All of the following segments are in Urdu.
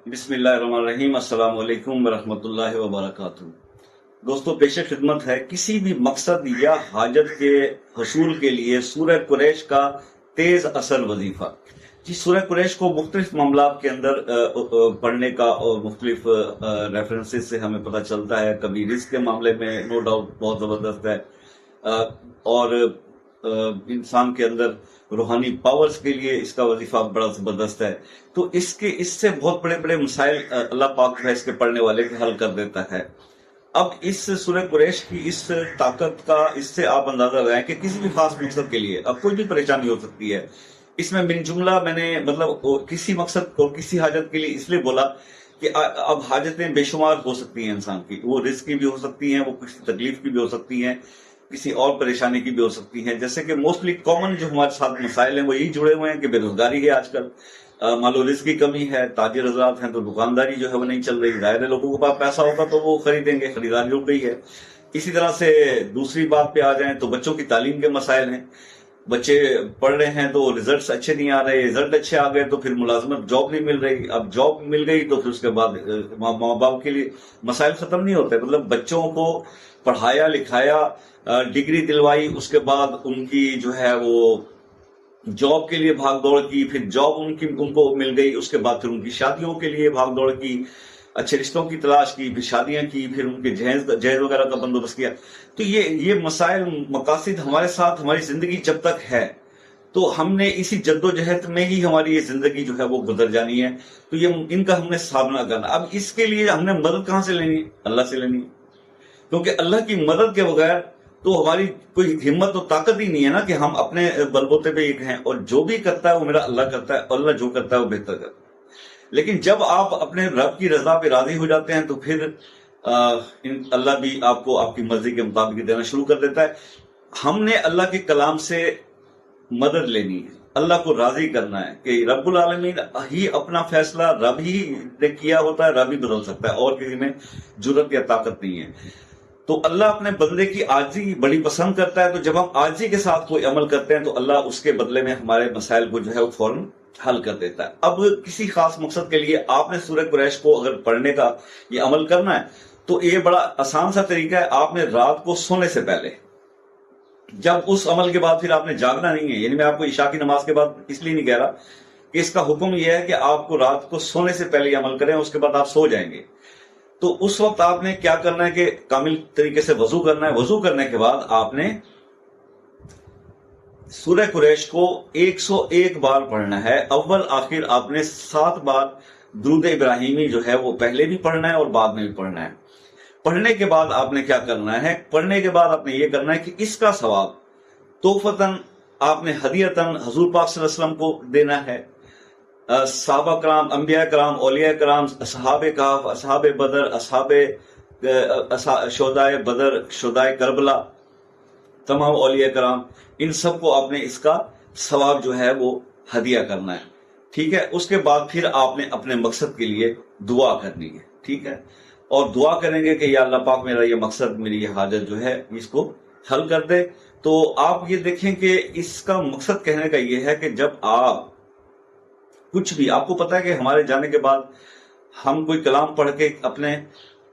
بسم اللہ الرحمن الرحیم۔ السلام علیکم ورحمۃ اللہ وبرکاتہ۔ دوستو، پیش خدمت ہے کسی بھی مقصد یا حاجت کے حصول کے لیے سورہ قریش کا تیز اثر وظیفہ۔ سورہ قریش کو مختلف معاملات کے اندر پڑھنے کا اور مختلف ریفرنسز سے ہمیں پتہ چلتا ہے۔ کبھی رزق کے معاملے میں نو ڈاؤٹ بہت زبردست ہے، اور انسان کے اندر روحانی پاورز کے لیے اس کا وظیفہ بڑا زبردست ہے۔ تو اس سے بہت بڑے بڑے مسائل اللہ پاک جو ہے اس کے پڑھنے والے کے حل کر دیتا ہے۔ اب اس سورہ قریش کی اس طاقت کا اس سے آپ اندازہ لگائیں کہ کسی بھی خاص مقصد کے لیے اب کوئی بھی پریشانی ہو سکتی ہے۔ اس میں من جملہ میں نے کسی مقصد کو کسی حاجت کے لیے اس لیے بولا کہ اب حاجتیں بے شمار ہو سکتی ہیں انسان کی، وہ رزق کی بھی ہو سکتی ہیں، وہ کسی تکلیف کی بھی ہو سکتی ہیں، کسی اور پریشانی کی بھی ہو سکتی ہیں۔ جیسے کہ موسٹلی کامن جو ہمارے ساتھ مسائل ہیں وہ یہی جڑے ہوئے ہیں کہ بے روزگاری ہے، آج کل مال و رزق کی کمی ہے، تاجر حضرات ہیں تو دکانداری جو ہے وہ نہیں چل رہی، ظاہر ہے لوگوں کے پاس پیسہ ہوگا تو وہ خریدیں گے، خریداری ہو گئی ہے۔ اسی طرح سے دوسری بات پہ آ جائیں تو بچوں کی تعلیم کے مسائل ہیں، بچے پڑھ رہے ہیں تو ریزلٹس اچھے نہیں آ رہے، ریزلٹ اچھے آ گئے تو پھر ملازمت جاب نہیں مل رہی، اب جاب مل گئی تو پھر اس کے بعد ماں باپ کے لیے مسائل ختم نہیں ہوتے۔ مطلب بچوں کو پڑھایا لکھایا، ڈگری دلوائی، اس کے بعد ان کی جو ہے وہ جاب کے لیے بھاگ دوڑ کی، پھر جاب ان کو مل گئی، اس کے بعد پھر ان کی شادیوں کے لیے بھاگ دوڑ کی، اچھے رشتوں کی تلاش کی، پھر شادیاں کی، پھر ان کے جہیز وغیرہ کا بندوبست کیا۔ تو یہ مسائل مقاصد ہمارے ساتھ ہماری زندگی جب تک ہے تو ہم نے اسی جد و جہد میں ہی ہماری یہ زندگی جو ہے وہ گزر جانی ہے۔ تو ان کا ہم نے سامنا کرنا۔ اب اس کے لیے ہم نے مدد کہاں سے لینی ہے؟ اللہ سے لینی ہے، کیونکہ اللہ کی مدد کے بغیر تو ہماری کوئی ہمت اور طاقت ہی نہیں ہے نا کہ ہم اپنے بلبوتے پہ ایک ہیں، اور جو بھی کرتا ہے وہ میرا اللہ کرتا ہے، اور اللہ جو کرتا ہے وہ بہتر کرتا ہے۔ لیکن جب آپ اپنے رب کی رضا پہ راضی ہو جاتے ہیں تو پھر اللہ بھی آپ کو آپ کی مرضی کے مطابق دینا شروع کر دیتا ہے۔ ہم نے اللہ کے کلام سے مدد لینی ہے، اللہ کو راضی کرنا ہے کہ رب العالمین ہی اپنا فیصلہ رب ہی نے کیا ہوتا ہے، رب ہی بدل سکتا ہے، اور کسی میں جرأت یا طاقت نہیں ہے۔ تو اللہ اپنے بندے کی عاجزی بڑی پسند کرتا ہے، تو جب ہم عاجزی کے ساتھ کوئی عمل کرتے ہیں تو اللہ اس کے بدلے میں ہمارے مسائل کو جو ہے وہ فوراً حل کر دیتا ہے۔ اب کسی خاص مقصد کے لیے آپ نے سورہ قریش کو اگر پڑھنے کا یہ عمل کرنا ہے تو یہ بڑا آسان سا طریقہ ہے۔ آپ نے رات کو سونے سے پہلے، جب اس عمل کے بعد پھر آپ نے جاگنا نہیں ہے، یعنی میں آپ کو عشاء کی نماز کے بعد اس لیے نہیں کہہ رہا کہ اس کا حکم یہ ہے کہ آپ کو رات کو سونے سے پہلے یہ عمل کریں، اس کے بعد آپ سو جائیں گے۔ تو اس وقت آپ نے کیا کرنا ہے کہ کامل طریقے سے وضو کرنا ہے۔ وضو کرنے کے بعد آپ نے سورہ قریش کو 101 بار پڑھنا ہے، اول آخر آپ نے 7 بار درود ابراہیمی جو ہے وہ پہلے بھی پڑھنا ہے اور بعد میں بھی پڑھنا ہے۔ پڑھنے کے بعد آپ نے کیا کرنا ہے؟ پڑھنے کے بعد آپ نے یہ کرنا ہے کہ اس کا ثواب تحفتاً آپ نے ہدیتاً حضور پاک صلی اللہ علیہ وسلم کو دینا ہے، صحابہ کرام، انبیاء کرام، اولیاء کرام، اصحاب کہف، اصحاب بدر، شہدائے بدر، شہدائے کربلا، تمام اولیاء کرام، ان سب کو آپ نے اس کا ثواب جو ہے وہ ہدیہ کرنا ہے، ٹھیک ہے۔ اس کے بعد پھر آپ نے اپنے مقصد کے لیے دعا کرنی ہے، ٹھیک ہے، اور دعا کریں گے کہ یا اللہ پاک میرا یہ مقصد، میری یہ حاجت جو ہے اس کو حل کر دے۔ تو آپ یہ دیکھیں کہ اس کا مقصد کہنے کا یہ ہے کہ جب آپ کچھ بھی، آپ کو پتا ہے کہ ہمارے جانے کے بعد ہم کوئی کلام پڑھ کے اپنے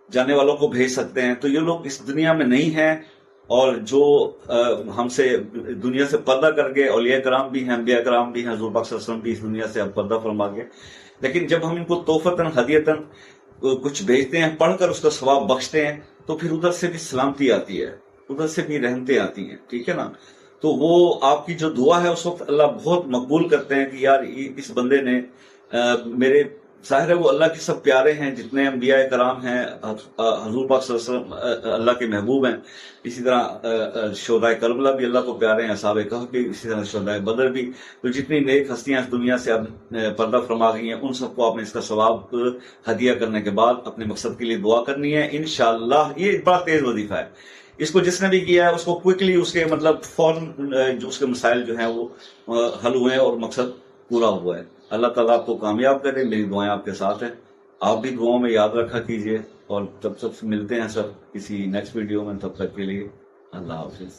جانے والوں کو بھیج سکتے ہیں، تو یہ لوگ اس دنیا میں نہیں ہیں، اور جو ہم سے دنیا سے پردہ کر کے اولیاء کرام بھی ہیں، انبیاء کرام بھی ہیں، حضور پاک صلی اللہ علیہ وسلم بھی اس دنیا سے اب پردہ فرما گئے، لیکن جب ہم ان کو تحفتاً ہدیتاً کچھ بھیجتے ہیں، پڑھ کر اس کا ثواب بخشتے ہیں، تو پھر ادھر سے بھی سلامتی آتی ہے، ادھر سے بھی رحمتیں آتی ہیں، ٹھیک ہے نا۔ تو وہ آپ کی جو دعا ہے اس وقت اللہ بہت مقبول کرتے ہیں کہ یار اس بندے نے میرے، ظاہر ہے وہ اللہ کے سب پیارے ہیں، جتنے انبیاء کرام ہیں، حضور پاک صلی اللہ علیہ وسلم اللہ کے محبوب ہیں، اسی طرح شہدائے کربلا بھی اللہ کو پیارے ہیں، اصحاب کہف بھی، اسی طرح شہدائے بدر بھی۔ تو جتنی نیک ہستیاں اس دنیا سے اب پردہ فرما گئی ہیں، ان سب کو آپ نے اس کا ثواب ہدیہ کرنے کے بعد اپنے مقصد کے لیے دعا کرنی ہے انشاءاللہ۔ یہ بڑا تیز وظیفہ ہے، اس کو جس نے بھی کیا ہے اس کو کوئکلی اس کے مطلب فوراً جو اس کے مسائل جو ہیں وہ حل ہوئے ہیں اور مقصد پورا ہوا ہے۔ اللہ تعالیٰ آپ کو کامیاب کرے، میری دعائیں آپ کے ساتھ ہیں، آپ بھی دعاؤں میں یاد رکھا کیجئے، اور جب سب ملتے ہیں سب کسی نیکسٹ ویڈیو میں، تب تک کے لیے اللہ حافظ۔